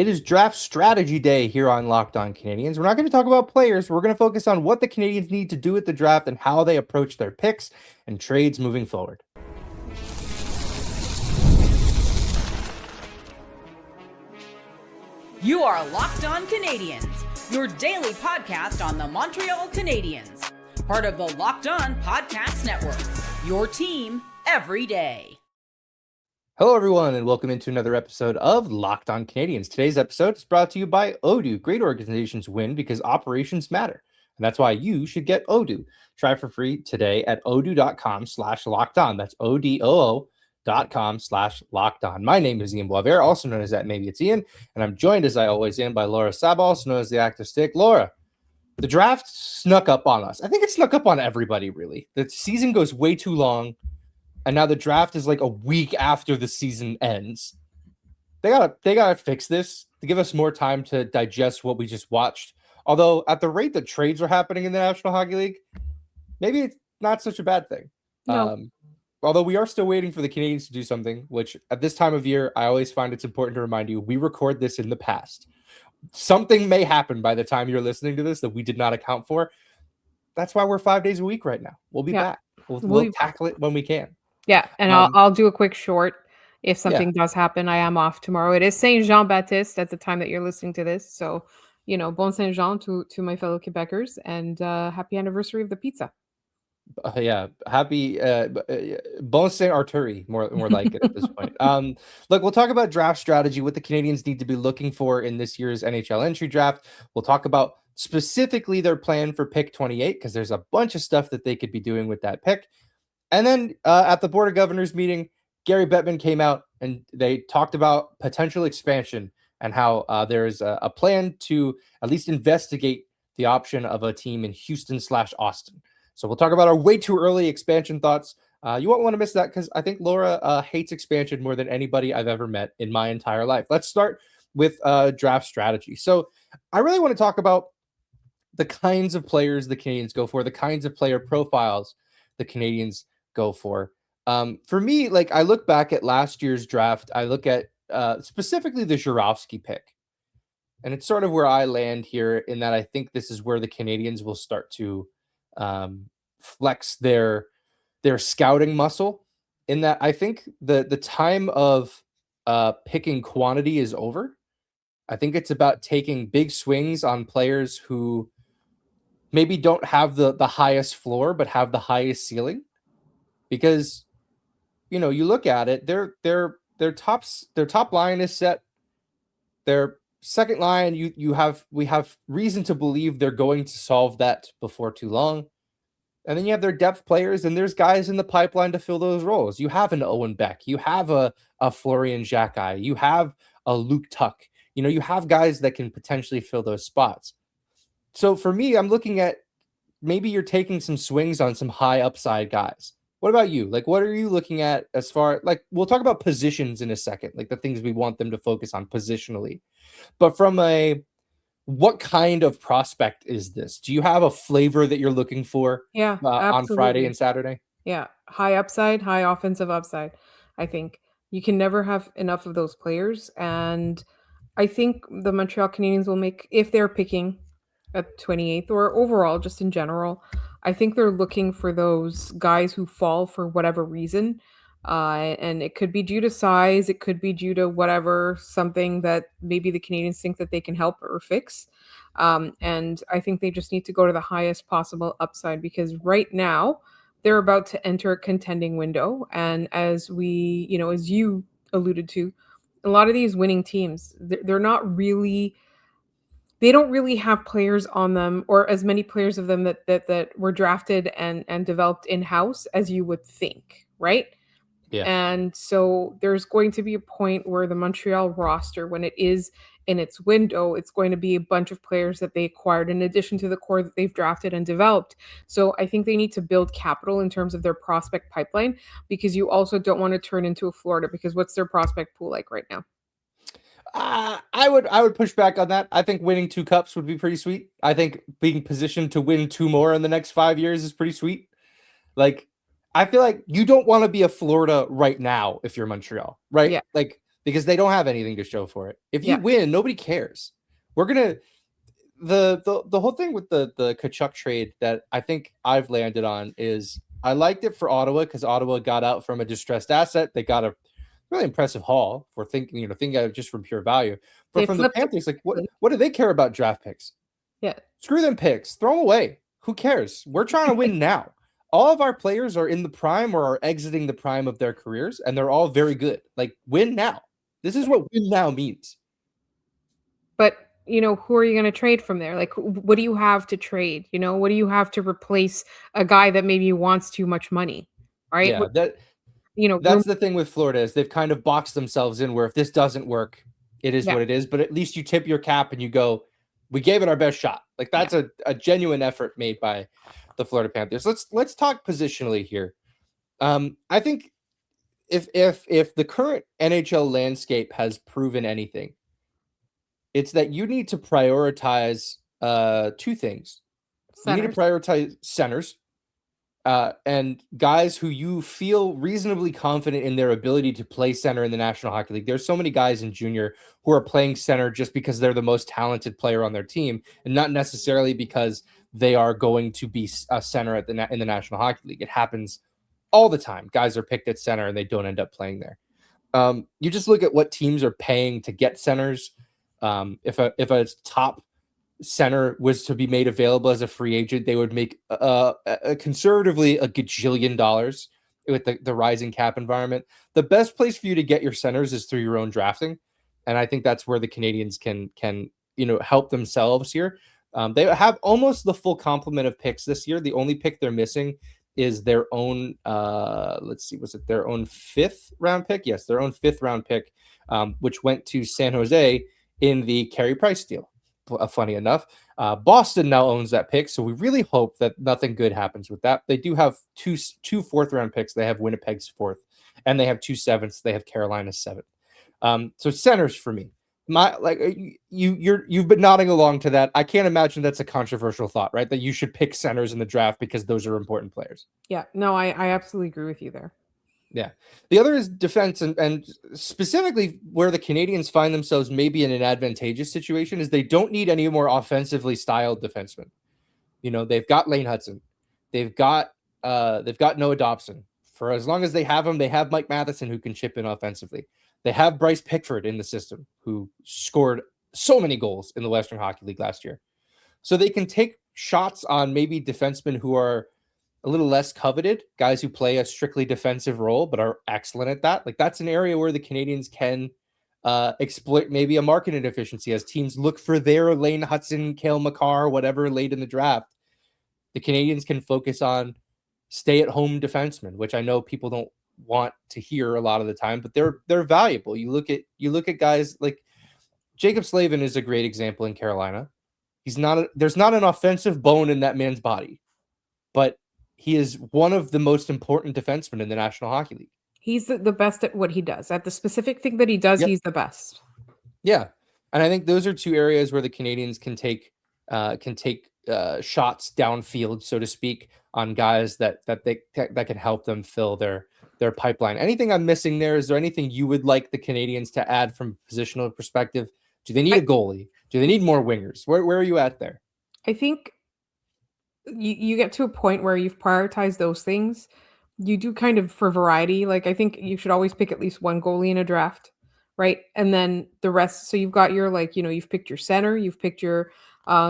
It is draft strategy day here on Locked On Canadiens. We're not going to talk about players. We're going to focus on what the Canadiens need to do at the draft and how they approach their picks and trades moving forward. You are Locked On Canadiens, your daily podcast on the Montreal Canadiens. Part of the Locked On Podcast Network, your team every day. Hello, everyone, and welcome into another episode of Locked On Canadiens. Today's episode is brought to you by Odoo. Great organizations win because operations matter, and that's why you should get Odoo. Try for free today at odoo.com/lockedon. That's odoo.com/lockedon. My name is Ian Boisvert, also known as that. Maybe it's Ian, and I'm joined, as I always am, by Laura Saba, also known as the Active Stick. Laura, the draft snuck up on us. I think it snuck up on everybody, really. The season goes way too long. And now the draft is like a week after the season ends. They gotta fix this to give us more time to digest what we just watched. Although at the rate that trades are happening in the National Hockey League, maybe it's not such a bad thing. No. Although we are still waiting for the Canadiens to do something, which at this time of year, I always find it's important to remind you, we record this in the past. Something may happen by the time you're listening to this that we did not account for. That's why we're 5 days a week right now. We'll be back. We'll tackle it when we can. Yeah, and I'll do a quick short if something does happen. I am off tomorrow. It is Saint Jean Baptiste at the time that you're listening to this. So, bon Saint Jean to my fellow Quebecers, and happy anniversary of the pizza. Happy Bon Saint Arturi, more like it at this point. Look, we'll talk about draft strategy, what the Canadiens need to be looking for in this year's NHL entry draft. We'll talk about specifically their plan for pick 28, because there's a bunch of stuff that they could be doing with that pick. And then at the Board of Governors meeting, Gary Bettman came out and they talked about potential expansion and how there is a plan to at least investigate the option of a team in Houston/Austin. So we'll talk about our way too early expansion thoughts. You won't want to miss that because I think Laura hates expansion more than anybody I've ever met in my entire life. Let's start with draft strategy. So I really want to talk about the kinds of players the Canadiens go for, the kinds of player profiles the Canadiens go for. For me, like, I look back at last year's draft, I look at specifically the Żurawski pick, and it's sort of where I land here in that I think this is where the Canadiens will start to flex their scouting muscle, in that I think the time of picking quantity is over. I think it's about taking big swings on players who maybe don't have the highest floor but have the highest ceiling. Because, you look at it, their top line is set. Their second line, we have reason to believe they're going to solve that before too long. And then you have their depth players, and there's guys in the pipeline to fill those roles. You have an Owen Beck, you have a Florian Xhekaj, you have a Luke Tuck. You have guys that can potentially fill those spots. So for me, I'm looking at maybe you're taking some swings on some high upside guys. What about you? Like, what are you looking at as far, like, we'll talk about positions in a second, like the things we want them to focus on positionally. But from what kind of prospect is this? Do you have a flavor that you're looking for on Friday and Saturday? Yeah, high upside, high offensive upside. I think you can never have enough of those players. And I think the Montreal Canadiens will make, if they're picking at 28th or overall, just in general, I think they're looking for those guys who fall for whatever reason. And it could be due to size. It could be due to whatever, something that maybe the Canadiens think that they can help or fix. And I think they just need to go to the highest possible upside, because right now they're about to enter a contending window. And as we, as you alluded to, a lot of these winning teams, they're not really... They don't really have players on them, or as many players of them that were drafted and developed in-house as you would think, right? Yeah. And so there's going to be a point where the Montreal roster, when it is in its window, it's going to be a bunch of players that they acquired in addition to the core that they've drafted and developed. So I think they need to build capital in terms of their prospect pipeline, because you also don't want to turn into a Florida, because what's their prospect pool like right now? I would push back on that. I think winning 2 cups would be pretty sweet. I think being positioned to win 2 more in the next 5 years is pretty sweet. Like, I feel like you don't want to be a Florida right now if you're Montreal, right? Yeah. Like, because they don't have anything to show for it. If you Yeah. win, nobody cares. We're gonna the whole thing with the Tkachuk trade that I think I've landed on is I liked it for Ottawa because Ottawa got out from a distressed asset. They got a really impressive haul for thinking of just from pure value. But They from the flipped Panthers, like it. what do they care about draft picks? Yeah. Screw them picks. Throw them away. Who cares? We're trying to win now. All of our players are in the prime or are exiting the prime of their careers, and they're all very good. Like, win now. This is what win now means. But, who are you going to trade from there? Like, what do you have to trade? What do you have to replace a guy that maybe wants too much money? Right? Yeah, that's the thing with Florida is they've kind of boxed themselves in where if this doesn't work, it is what it is. But at least you tip your cap and you go, we gave it our best shot. Like that's a genuine effort made by the Florida Panthers. Let's talk positionally here. I think if the current NHL landscape has proven anything, it's that you need to prioritize two things. You need to prioritize centers and guys who you feel reasonably confident in their ability to play center in the National Hockey League. There's so many guys in junior who are playing center just because they're the most talented player on their team and not necessarily because they are going to be a center in the National Hockey League. It happens all the time. Guys are picked at center and they don't end up playing there. You just look at what teams are paying to get centers. If a top center was to be made available as a free agent, they would make conservatively $1 gajillion with the rising cap environment. The best place for you to get your centers is through your own drafting, and I think that's where the Canadiens can help themselves here. They have almost the full complement of picks this year. The only pick they're missing is their own let's see, was it their own 5th round pick? Yes, their own 5th round pick, which went to San Jose in the Carey Price deal. Funny enough, Boston now owns that pick, so we really hope that nothing good happens with that. They do have two 4th round picks. They have Winnipeg's 4th, and they have 2 7ths. They have Carolina's 7th. So centers for me. You've been nodding along to that. I can't imagine that's a controversial thought, right? That you should pick centers in the draft because those are important players. Yeah, no, I absolutely agree with you there. Yeah. The other is defense, and specifically where the Canadiens find themselves maybe in an advantageous situation is they don't need any more offensively styled defensemen. They've got Lane Hudson. They've got Noah Dobson. For as long as they have him, they have Mike Matheson who can chip in offensively. They have Bryce Pickford in the system who scored so many goals in the Western Hockey League last year. So they can take shots on maybe defensemen who are a little less coveted, guys who play a strictly defensive role but are excellent at that. Like that's an area where the Canadiens can exploit maybe a market inefficiency as teams look for their Lane Hudson, Cale Makar, whatever late in the draft. The Canadiens can focus on stay-at-home defensemen, which I know people don't want to hear a lot of the time, but they're valuable. You look at guys like Jacob Slavin is a great example in Carolina. There's not an offensive bone in that man's body, but he is one of the most important defensemen in the National Hockey League. He's the best at what he does. At the specific thing that he does, He's the best. Yeah. And I think those are two areas where the Canadiens can take shots downfield, so to speak, on guys that can help them fill their pipeline. Anything I'm missing there? Is there anything you would like the Canadiens to add from a positional perspective? Do they need a goalie? Do they need more wingers? Where are you at there? I think you get to a point where you've prioritized those things. You do kind of for variety. Like I think you should always pick at least one goalie in a draft, right? And then the rest. So you've got your you've picked your center, you've picked your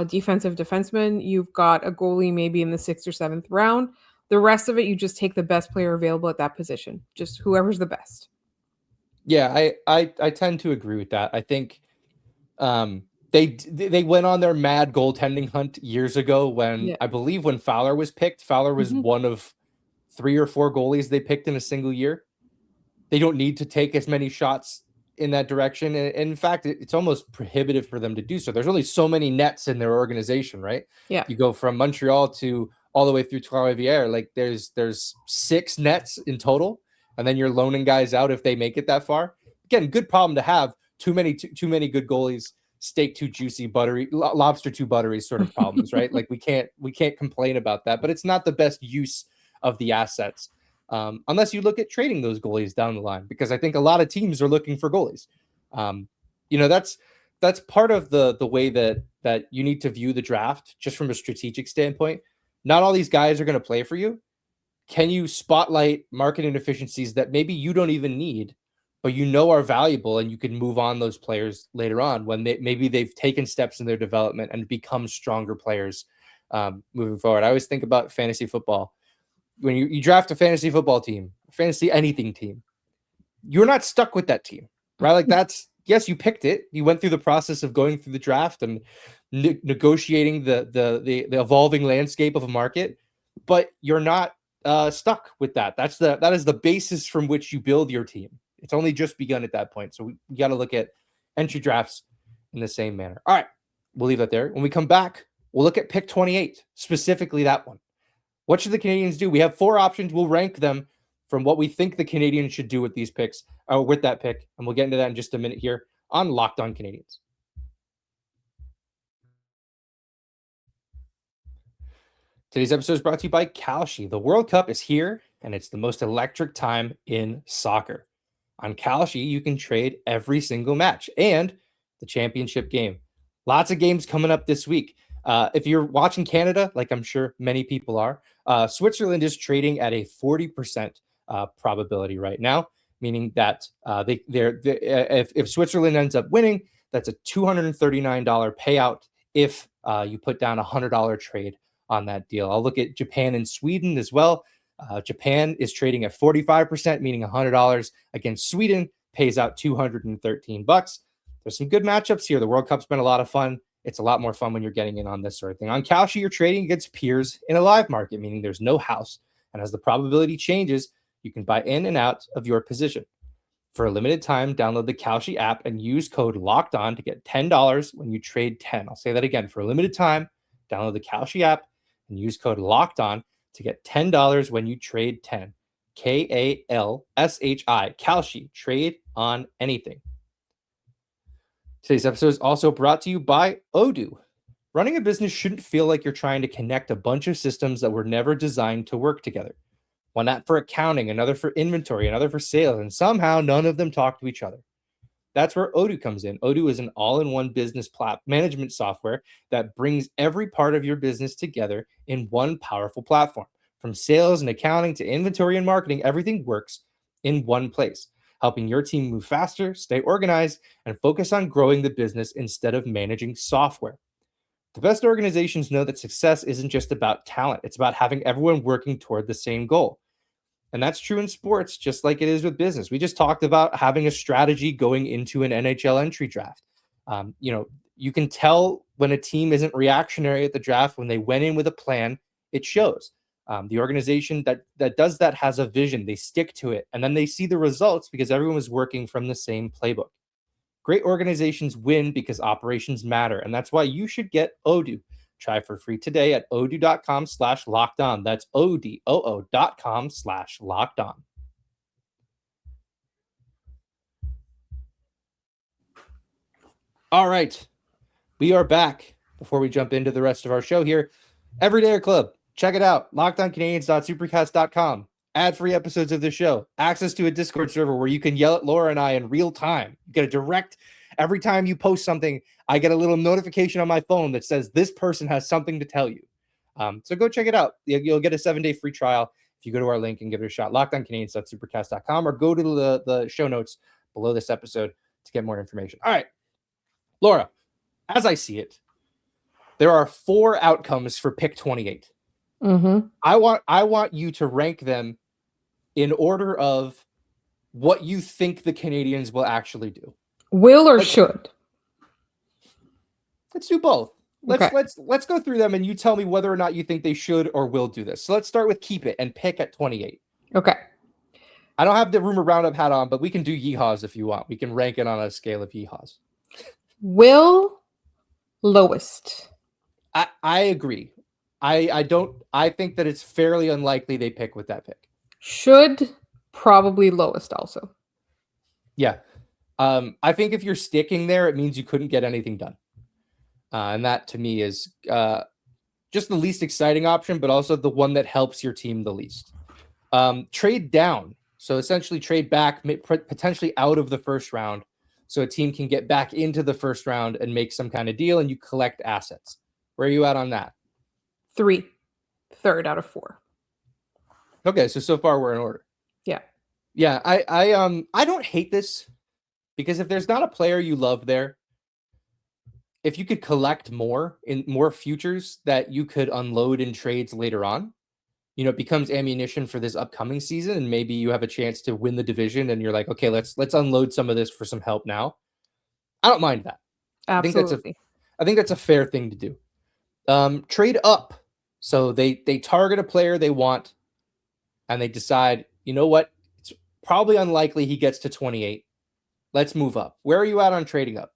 defensive defenseman, you've got a goalie maybe in the 6th or 7th round. The rest of it, you just take the best player available at that position, just whoever's the best. Yeah, I tend to agree with that. I think they went on their mad goaltending hunt years ago when I believe when Fowler was picked. Fowler was one of 3 or 4 goalies they picked in a single year. They don't need to take as many shots in that direction. And in fact, it's almost prohibitive for them to do so. There's only so many nets in their organization, right? Yeah. You go from Montreal to all the way through Trois-Rivières. Like there's 6 nets in total. And then you're loaning guys out if they make it that far. Again, good problem to have. Too many good goalies, steak too juicy, buttery, lobster too buttery sort of problems, right? Like we can't complain about that, but it's not the best use of the assets. unless you look at trading those goalies down the line, because I think a lot of teams are looking for goalies. That's part of the way that you need to view the draft, just from a strategic standpoint. Not all these guys are going to play for you. Can you spotlight market inefficiencies that maybe you don't even need, but are valuable, and you can move on those players later on when maybe they've taken steps in their development and become stronger players moving forward. I always think about fantasy football. When you draft a fantasy football team, fantasy anything team, you're not stuck with that team, right? Like yes, you picked it. You went through the process of going through the draft and negotiating the evolving landscape of a market, but you're not stuck with that. That is the basis from which you build your team. It's only just begun at that point. So we got to look at entry drafts in the same manner. All right, we'll leave that there. When we come back, we'll look at pick 28, specifically that one. What should the Canadiens do? We have 4 options. We'll rank them from what we think the Canadiens should do with these picks, with that pick. And we'll get into that in just a minute here on Locked On Canadiens. Today's episode is brought to you by Kalshi. The World Cup is here, and it's the most electric time in soccer. On Kalshi, you can trade every single match and the championship game. Lots of games coming up this week. If you're watching Canada, like I'm sure many people are, Switzerland is trading at a 40% probability right now, meaning that if Switzerland ends up winning, that's a $239 payout if you put down a $100 trade on that deal. I'll look at Japan and Sweden as well. Japan is trading at 45%, meaning $100 against Sweden, pays out $213. There's some good matchups here. The World Cup's been a lot of fun. It's a lot more fun when you're getting in on this sort of thing. On Kalshi, you're trading against peers in a live market, meaning there's no house. And as the probability changes, you can buy in and out of your position. For a limited time, download the Kalshi app and use code LOCKEDON to get $10 when you trade 10. I'll say that again. For a limited time, download the Kalshi app and use code LOCKEDON to get $10 when you trade 10. Kalshi, Kalshi, trade on anything. Today's episode is also brought to you by Odoo. Running a business shouldn't feel like you're trying to connect a bunch of systems that were never designed to work together. One app for accounting, another for inventory, another for sales, and somehow none of them talk to each other. That's where Odoo comes in. Odoo is an all-in-one business management software that brings every part of your business together in one powerful platform. From sales and accounting to inventory and marketing, everything works in one place, helping your team move faster, stay organized, and focus on growing the business instead of managing software. The best organizations know that success isn't just about talent. It's about having everyone working toward the same goal. And that's true in sports, just like it is with business. We just talked about having a strategy going into an NHL entry draft. You can tell when a team isn't reactionary at the draft, when they went in with a plan, it shows. The organization that does that has a vision. They stick to it, and then they see the results because everyone is working from the same playbook. Great organizations win because operations matter, and that's why you should get Odoo. Try for free today at odoo.com/lockedon. That's odoo.com/lockedon. All right, we are back. Before we jump into the rest of our show here, Everyday Club. Check it out. LockedOnCanadiens.supercast.com. Ad-free episodes of the show. Access to a Discord server where you can yell at Laura and I in real time. You get a direct. Every time you post something, I get a little notification on my phone that says this person has something to tell you. So go check it out. You'll get a 7-day free trial if you go to our link and give it a shot. LockedOnCanadiens.supercast.com, or go to the show notes below this episode to get more information. All right, Laura, as I see it, there are 4 outcomes for pick 28. Mm-hmm. I want you to rank them in order of what you think the Canadiens will actually do. Will or should? Let's do both. Okay. Let's go through them and you tell me whether or not you think they should or will do this. So let's start with keep it and pick at 28. Okay. I don't have the rumor roundup hat on, but we can do yeehaws if you want. We can rank it on a scale of yeehaws. Will, lowest. I agree. I think that it's fairly unlikely they pick with that pick. Should, probably lowest also. Yeah. I think if you're sticking there, it means you couldn't get anything done. And that to me is just the least exciting option, but also the one that helps your team the least. Trade down. So essentially trade back, potentially out of the first round, so a team can get back into the first round and make some kind of deal, and you collect assets. Where are you at on that? 3, third out of 4. Okay, so far we're in order. Yeah. Yeah, I don't hate this, because if there's not a player you love there, if you could collect more futures that you could unload in trades later on, it becomes ammunition for this upcoming season, and maybe you have a chance to win the division, and you're like, okay, let's unload some of this for some help now. I don't mind that. Absolutely. I think that's a fair thing to do. Trade up. So they target a player they want, and they decide, you know what? It's probably unlikely he gets to 28. Let's move up. Where are you at on trading up?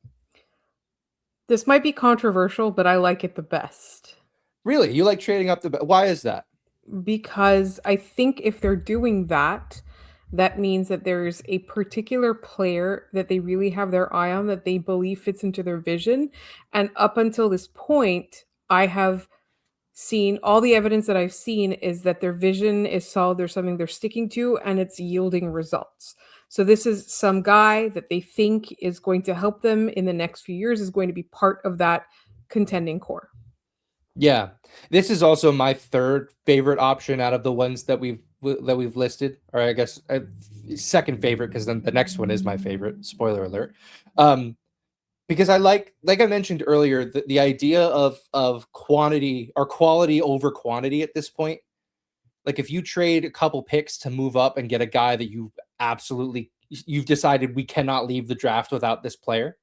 This might be controversial, but I like it the best. Really? You like trading up the best? Why is that? Because I think if they're doing that, that means that there's a particular player that they really have their eye on, that they believe fits into their vision. And up until this point, I have seen all the evidence that I've seen is that their vision is solid. There's something they're sticking to, and it's yielding results. So this is some guy that they think is going to help them in the next few years, is going to be part of that contending core. Yeah, this is also my third favorite option out of the ones that we've listed, or I guess second favorite, because then the next one is my favorite. Spoiler alert. Because I like I mentioned earlier, the idea of quantity or quality over quantity at this point. Like if you trade a couple picks to move up and get a guy that you've decided we cannot leave the draft without this player,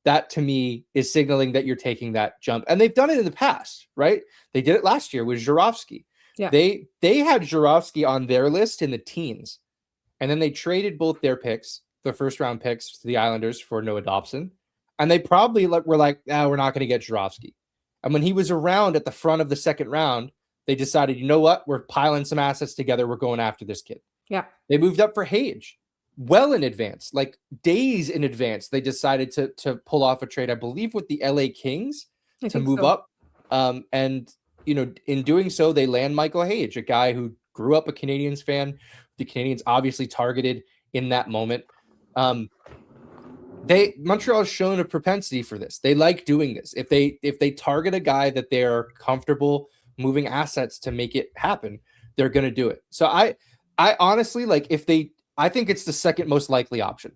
that to me is signaling that you're taking that jump. And they've done it in the past, right? They did it last year with Żurawski. Yeah. They had Żurawski on their list in the teens, and then they traded both their picks, the first round picks, to the Islanders for Noah Dobson. And they probably were like, we're not going to get Żurawski. And when he was around at the front of the second round, they decided, you know what? We're piling some assets together. We're going after this kid. Yeah. They moved up for Hage well in advance, like days in advance. They decided to pull off a trade, I believe, with the LA Kings to move up. And, in doing so, they land Michael Hage, a guy who grew up a Canadiens fan. The Canadiens obviously targeted in that moment. Montreal has shown a propensity for this. They like doing this. If they target a guy that they're comfortable moving assets to make it happen, they're going to do it. So I honestly, I think it's the second most likely option,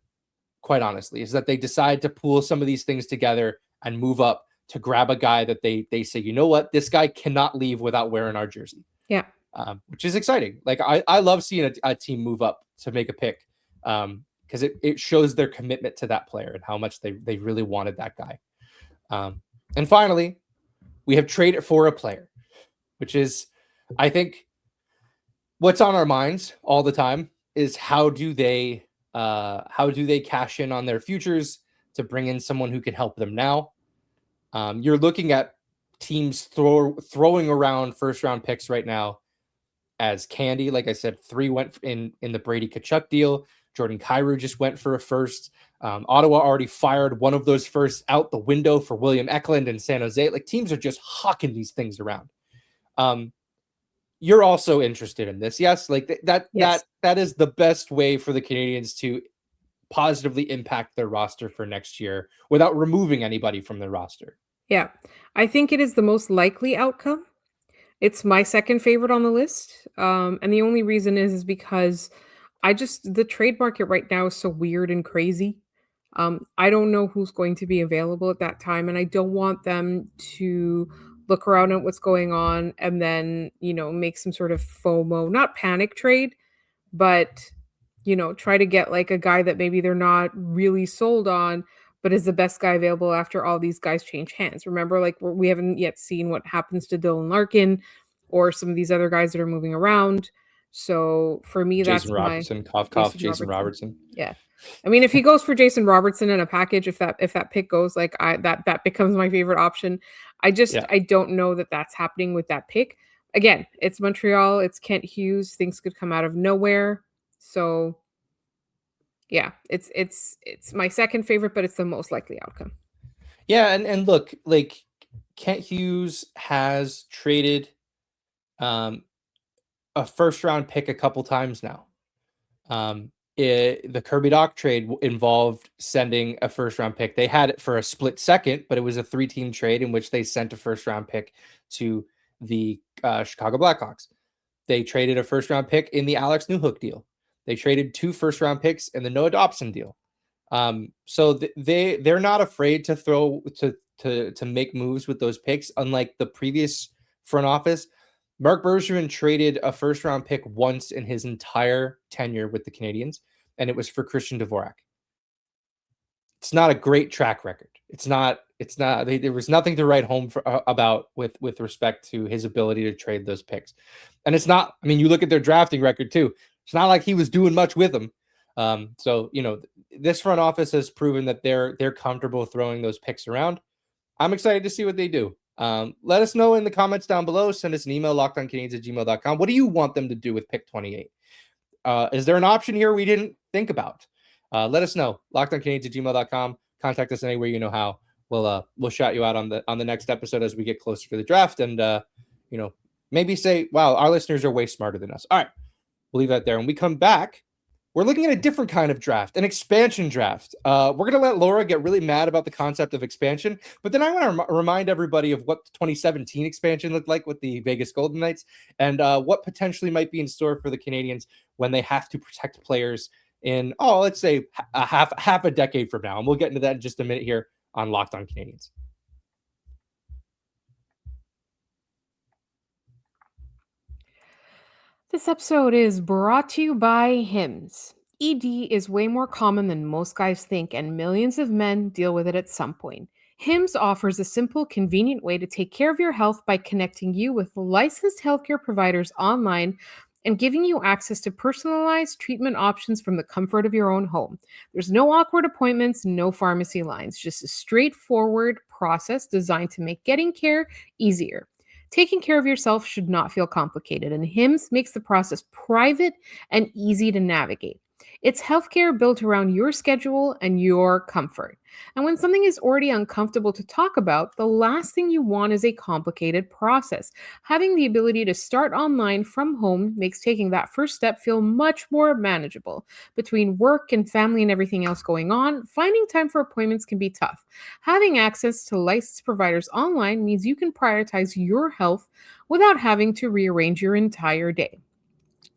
quite honestly, is that they decide to pool some of these things together and move up to grab a guy that they say, you know what, this guy cannot leave without wearing our jersey. Yeah. Which is exciting. Like I love seeing a team move up to make a pick. Because it shows their commitment to that player and how much they really wanted that guy. And finally, we have traded for a player, which is, I think, what's on our minds all the time is how do they cash in on their futures to bring in someone who can help them now. You're looking at teams throwing around first round picks right now as candy. Like I said, 3 went in the Brady Tkachuk deal. Jordan Kyrou just went for a first. Ottawa already fired one of those firsts out the window for William Eklund in San Jose. Like, teams are just hawking these things around. You're also interested in this, yes? Like that is the best way for the Canadiens to positively impact their roster for next year without removing anybody from their roster. Yeah, I think it is the most likely outcome. It's my second favorite on the list. And the only reason is because the trade market right now is so weird and crazy. I don't know who's going to be available at that time, and I don't want them to look around at what's going on and then, make some sort of FOMO, not panic trade, but, try to get like a guy that maybe they're not really sold on, but is the best guy available after all these guys change hands. Remember, like, we haven't yet seen what happens to Dylan Larkin or some of these other guys that are moving around. So for me, Jason Robertson. Jason Robertson. Yeah. I mean, if he goes for Jason Robertson in a package, if that pick goes, like, that becomes my favorite option. I don't know that that's happening with that pick. Again, it's Montreal, it's Kent Hughes. Things could come out of nowhere. So yeah, it's my second favorite, but it's the most likely outcome. Yeah, and look, like, Kent Hughes has traded a a first round pick a couple times now. The Kirby Doc trade involved sending a first round pick. They had it for a split second, but it was a 3-team trade in which they sent a first round pick to the Chicago Blackhawks. They traded a first round pick in the Alex Newhook deal. They traded 2 first round picks in the Noah Dobson deal. So they're not afraid to throw to make moves with those picks, unlike the previous front office. Mark Bergevin traded a first round pick once in his entire tenure with the Canadiens, and it was for Christian Dvorak. It's not a great track record. It's not. There was nothing to write home about with respect to his ability to trade those picks, and it's not. I mean, you look at their drafting record too. It's not like he was doing much with them. So this front office has proven that they're comfortable throwing those picks around. I'm excited to see what they do. Let us know in the comments down below. Send us an email, lockedoncanadiens@gmail.com. What do you want them to do with pick 28? Is there an option here we didn't think about? Let us know. lockedoncanadiens@gmail.com. Contact us anywhere you know how. We'll shout you out on the next episode as we get closer to the draft, and maybe say, wow, our listeners are way smarter than us. All right, we'll leave that there. When we come back, we're looking at a different kind of draft, an expansion draft. We're going to let Laura get really mad about the concept of expansion, but then I want to remind everybody of what the 2017 expansion looked like with the Vegas Golden Knights, and what potentially might be in store for the Canadiens when they have to protect players in, let's say half a decade from now. And we'll get into that in just a minute here on Locked On Canadiens. This episode is brought to you by Hims. ED is way more common than most guys think, and millions of men deal with it at some point. Hims offers a simple, convenient way to take care of your health by connecting you with licensed healthcare providers online and giving you access to personalized treatment options from the comfort of your own home. There's no awkward appointments, no pharmacy lines, just a straightforward process designed to make getting care easier. Taking care of yourself should not feel complicated, and Hims makes the process private and easy to navigate. It's healthcare built around your schedule and your comfort. And when something is already uncomfortable to talk about, the last thing you want is a complicated process. Having the ability to start online from home makes taking that first step feel much more manageable. Between work and family and everything else going on, finding time for appointments can be tough. Having access to licensed providers online means you can prioritize your health without having to rearrange your entire day.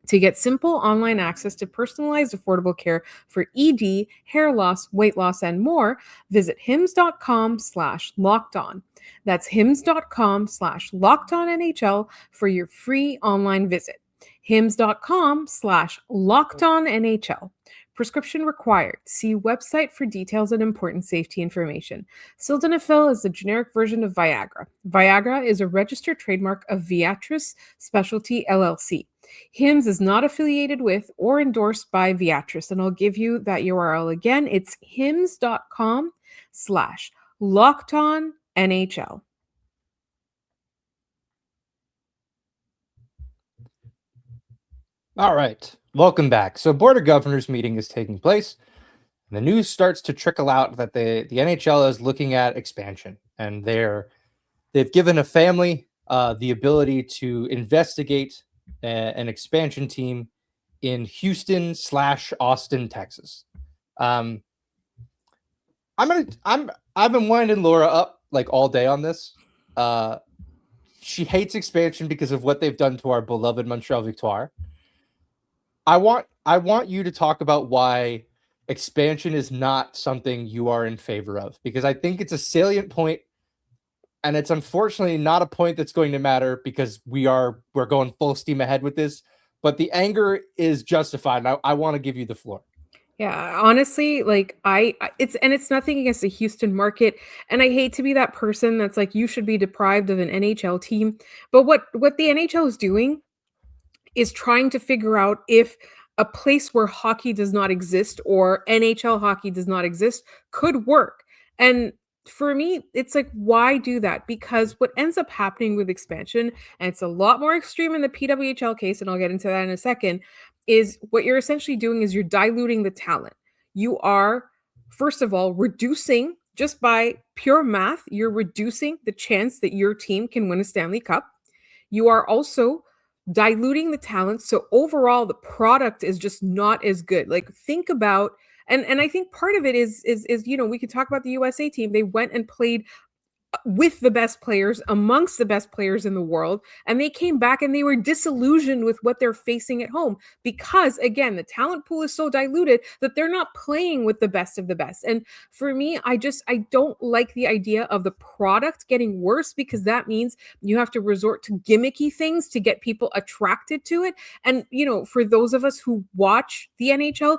To get simple online access to personalized, affordable care for ED, hair loss, weight loss, and more, visit hims.com/lockedon. That's hims.com/lockedonnhl for your free online visit. hims.com/lockedonnhl. Prescription required. See website for details and important safety information. Sildenafil is the generic version of Viagra. Viagra is a registered trademark of Viatris Specialty LLC. Hims is not affiliated with or endorsed by Viatris, and I'll give you that URL again. It's hims.com/lockedonnhl. All right, welcome back. So Board of Governors meeting is taking place. And the news starts to trickle out that the NHL is looking at expansion, and they've given a family the ability to investigate an expansion team in Houston/Austin, Texas. I've been winding Laura up like all day on this. She hates expansion because of what they've done to our beloved Montreal Victoire. I want you to talk about why expansion is not something you are in favor of, because I think it's a salient point, and it's unfortunately not a point that's going to matter because we're going full steam ahead with this, but the anger is justified. And I want to give you the floor. Yeah, honestly, like it's nothing against the Houston market, and I hate to be that person that's like you should be deprived of an NHL team, but what the NHL is doing is trying to figure out if a place where hockey does not exist or NHL hockey does not exist could work. And for me, it's like, why do that? Because what ends up happening with expansion, and it's a lot more extreme in the PWHL case, and I'll get into that in a second, is what you're essentially doing is you're diluting the talent. You are, first of all, reducing, just by pure math, you're reducing the chance that your team can win a Stanley Cup. You are also diluting the talent. So overall, the product is just not as good. Like think about, and I think part of it is we could talk about the USA team. They went and played with the best players amongst the best players in the world, and they came back and they were disillusioned with what they're facing at home because again the talent pool is so diluted that they're not playing with the best of the best. And for me, I don't like the idea of the product getting worse, because that means you have to resort to gimmicky things to get people attracted to it. And for those of us who watch the NHL,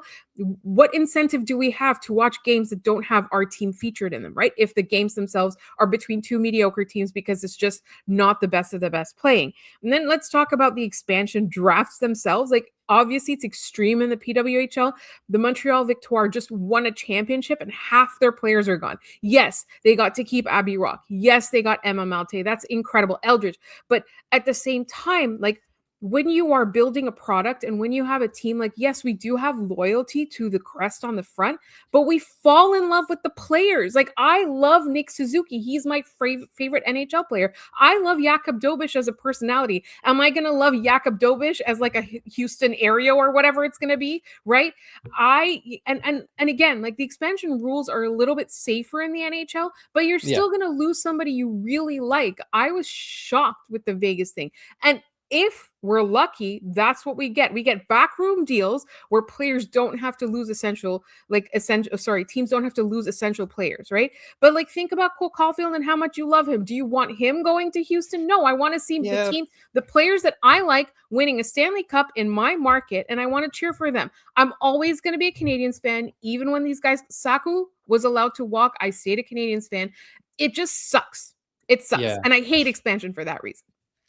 what incentive do we have to watch games that don't have our team featured in them, right? If the games themselves are between two mediocre teams because it's just not the best of the best playing. And then let's talk about the expansion drafts themselves. Like obviously it's extreme in the PWHL. The Montreal Victoire just won a championship and half their players are gone. Yes, they got to keep Abby Rock. Yes, they got Emma Malte. That's incredible. Eldridge. But at the same time, like when you are building a product and when you have a team, like, yes, we do have loyalty to the crest on the front, but we fall in love with the players. Like, I love Nick Suzuki. He's my favorite NHL player. I love Jakub Dobish as a personality. Am I going to love Jakub Dobish as like a Houston area or whatever it's going to be? Right. And again, like the expansion rules are a little bit safer in the NHL, but you're still going to lose somebody you really like. I was shocked with the Vegas thing. And if we're lucky, that's what we get. We get backroom deals where players don't have to lose teams don't have to lose essential players, right? But like, think about Cole Caulfield and how much you love him. Do you want him going to Houston? No, I want to see the players that I like winning a Stanley Cup in my market, and I want to cheer for them. I'm always going to be a Canadiens fan, even when these guys, Saku was allowed to walk. I stayed a Canadiens fan. It just sucks. It sucks. Yeah. And I hate expansion for that reason.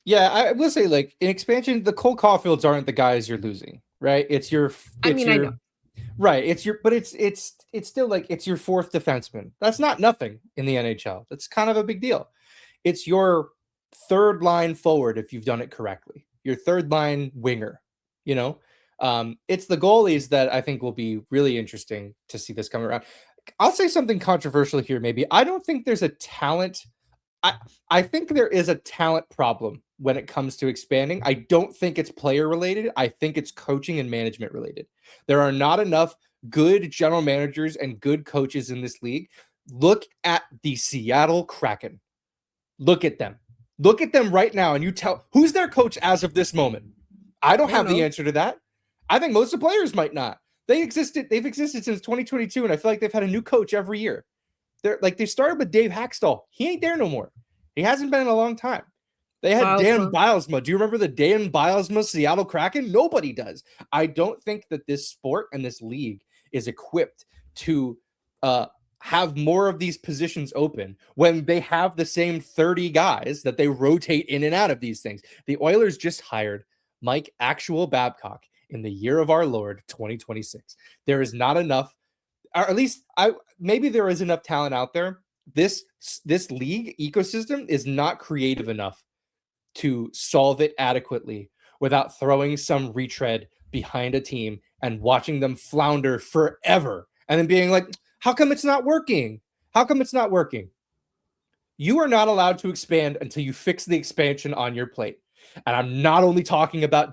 Yeah, I will say, like, in expansion, the Cole Caulfields aren't the guys you're losing, right? I know. Right. But it's still like it's your fourth defenseman. That's not nothing in the NHL. That's kind of a big deal. It's your third line forward if you've done it correctly. Your third line winger, It's the goalies that I think will be really interesting to see this come around. I'll say something controversial here, maybe. I don't think there's a talent. I think there is a talent problem when it comes to expanding. I don't think it's player related. I think it's coaching and management related. There are not enough good general managers and good coaches in this league. Look at the Seattle Kraken. Look at them. Look at them right now, and you tell who's their coach as of this moment. I don't have the answer to that. I think most of the players might not. They've existed since 2022, and I feel like they've had a new coach every year. They started with Dave Haxtell. He ain't there no more. He hasn't been in a long time. They had Dan Bilesma. Do you remember the Dan Bilesma Seattle Kraken? Nobody does. I don't think that this sport and this league is equipped to have more of these positions open when they have the same 30 guys that they rotate in and out of these things. The Oilers just hired Mike Actual Babcock in the year of our Lord, 2026. There is not enough, or at least maybe there is enough talent out there. This league ecosystem is not creative enough to solve it adequately without throwing some retread behind a team and watching them flounder forever and then being like, how come it's not working? How come it's not working? You are not allowed to expand until you fix the expansion on your plate. And I'm not only talking about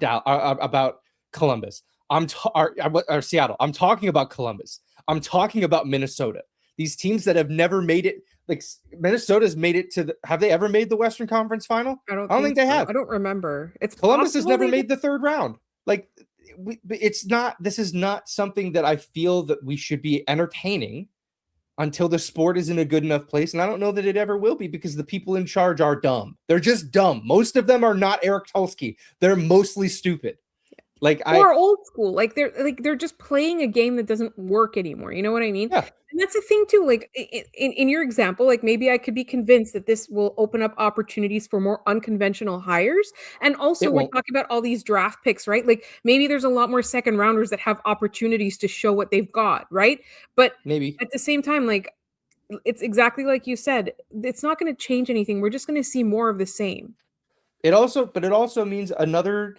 Columbus. Or Seattle. I'm talking about Columbus. I'm talking about Minnesota. These teams that have never made it, like Minnesota's made it to have they ever made the Western Conference Final? I don't think they have. I don't remember. Columbus has never made the third round. Like this is not something that I feel that we should be entertaining until the sport is in a good enough place. And I don't know that it ever will be because the people in charge are dumb. They're just dumb. Most of them are not Eric Tulsky. They're mostly stupid. Or old school. They're just playing a game that doesn't work anymore. You know what I mean? Yeah. And that's the thing too. Like in your example, like maybe I could be convinced that this will open up opportunities for more unconventional hires. And also we're talking about all these draft picks, right? Like maybe there's a lot more second rounders that have opportunities to show what they've got, right? But maybe at the same time, like it's exactly like you said, it's not going to change anything. We're just going to see more of the same. It also means another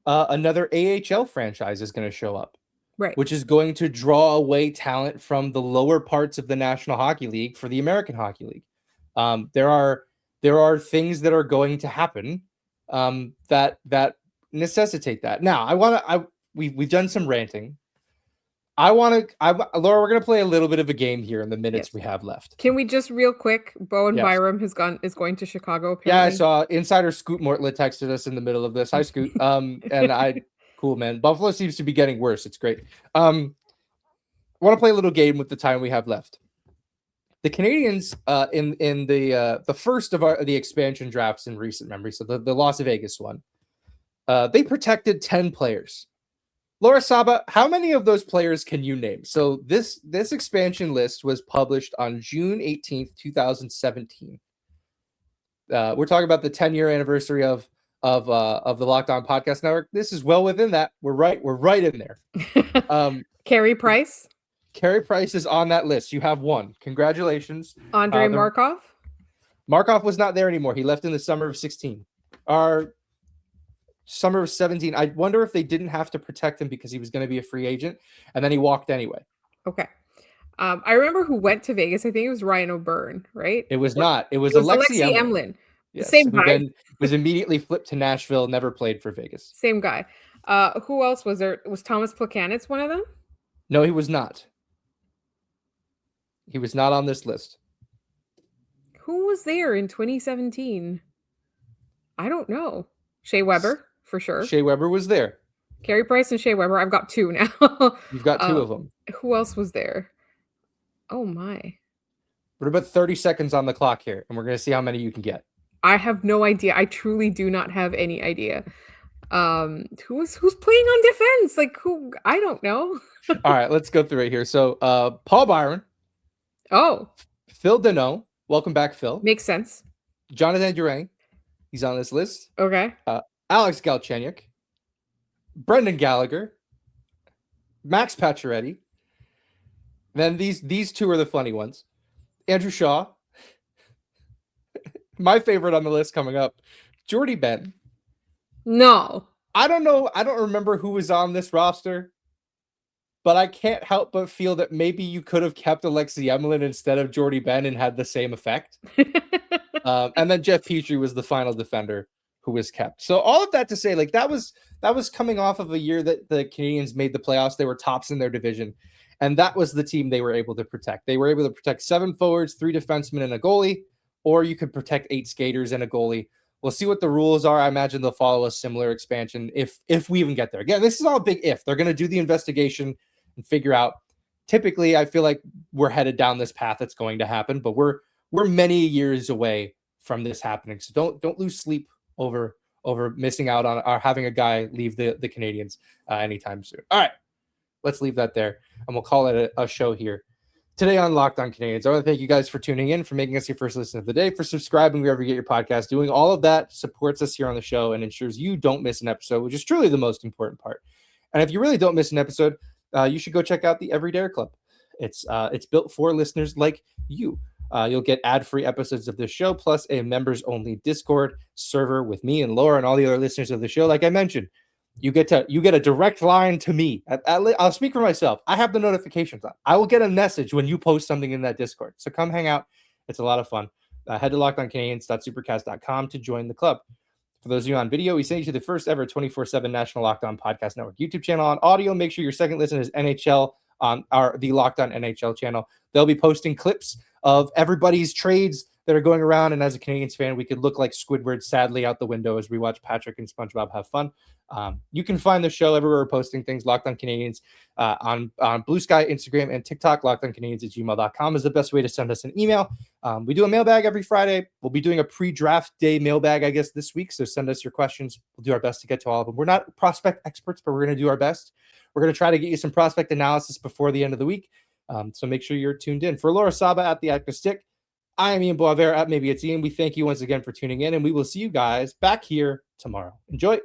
AHL franchise is going to show up, right? Which is going to draw away talent from the lower parts of the National Hockey League for the American Hockey League. There are things that are going to happen that necessitate that. Now, we've done some ranting. Laura, we're gonna play a little bit of a game here in the minutes we have left. Can we just real quick? Bowen Byram is going to Chicago. Apparently. Yeah, I saw insider Scoot Mortlett texted us in the middle of this. Hi, Scoot. And cool, man. Buffalo seems to be getting worse. It's great. I want to play a little game with the time we have left. The Canadiens, in the first of the expansion drafts in recent memory, so the Las Vegas one, they protected 10 players. Laura Saba, how many of those players can you name? So this expansion list was published on June 18th, 2017. We're talking about the 10-year anniversary of the Locked On Podcast Network. This is well within that. We're right in there. Carey Price. Carey Price is on that list. You have one. Congratulations. Andrei Markov. Markov was not there anymore. He left in the summer of 16. Our summer of 17. I wonder if they didn't have to protect him because he was going to be a free agent, and then he walked anyway. Okay. I remember who went to Vegas. I think it was Ryan O'Byrne, right? It was not. It was Alexei Emlin. Yes, same guy. Then was immediately flipped to Nashville, never played for Vegas. Same guy. Who else was there? Was Thomas Plekanec one of them? No, he was not. He was not on this list. Who was there in 2017? I don't know. Shea Weber, for sure. Shea Weber was there. Carey Price and Shea Weber. I've got two now. You've got two of them. Who else was there? Oh, my. We're about 30 seconds on the clock here, and we're going to see how many you can get. I have no idea. I truly do not have any idea. Who's playing on defense? Like, who? I don't know. All right, let's go through it here. So, Paul Byron. Oh. Phil Deneau. Welcome back, Phil. Makes sense. Jonathan Drouin. He's on this list. Okay. Alex Galchenyuk. Brendan Gallagher. Max Pacioretty. Then these two are the funny ones. Andrew Shaw. My favorite on the list coming up, Jordy Ben. No. I don't know. I don't remember who was on this roster, but I can't help but feel that maybe you could have kept Alexei Emlin instead of Jordy Ben and had the same effect. And then Jeff Petrie was the final defender who was kept. So all of that to say, like that was coming off of a year that the Canadiens made the playoffs. They were tops in their division. And that was the team they were able to protect. They were able to protect 7 forwards, 3 defensemen, and a goalie, or you could protect 8 skaters and a goalie. We'll see what the rules are. I imagine they'll follow a similar expansion if we even get there. Again, this is all a big if. They're going to do the investigation and figure out. Typically, I feel like we're headed down this path that's going to happen, but we're many years away from this happening. So don't lose sleep over missing out on or having a guy leave the Canadiens anytime soon. All right. Let's leave that there, and we'll call it a show here. Today on Locked On Canadiens, I want to thank you guys for tuning in, for making us your first listen of the day, for subscribing wherever you get your podcast. Doing all of that supports us here on the show and ensures you don't miss an episode, which is truly the most important part. And if you really don't miss an episode, you should go check out the Everyday Club. It's built for listeners like you. You'll get ad-free episodes of this show, plus a members-only Discord server with me and Laura and all the other listeners of the show. Like I mentioned, you get a direct line to me. I'll speak for myself. I have the notifications on. I will get a message when you post something in that Discord. So come hang out. It's a lot of fun. Head to lockedoncanadiens.supercast.com to join the club. For those of you on video, we send you to the first ever 24/7 National Locked On Podcast Network YouTube channel. On audio, make sure your second listen is NHL on the Locked On NHL channel. They'll be posting clips of everybody's trades that are going around. And as a Canadiens fan, we could look like Squidward sadly out the window as we watch Patrick and SpongeBob have fun. You can find the show everywhere we're posting things. Locked On Canadiens on Blue Sky, Instagram, and TikTok. LockedOnCanadiens@gmail.com is the best way to send us an email. We do a mailbag every Friday. We'll be doing a pre-draft day mailbag, I guess, this week. So send us your questions. We'll do our best to get to all of them. We're not prospect experts, but we're going to do our best. We're going to try to get you some prospect analysis before the end of the week. So make sure you're tuned in. For Laura Saba at the Active Stick, I am Ian Boisvert at Maybe It's Ian. We thank you once again for tuning in, and we will see you guys back here tomorrow. Enjoy.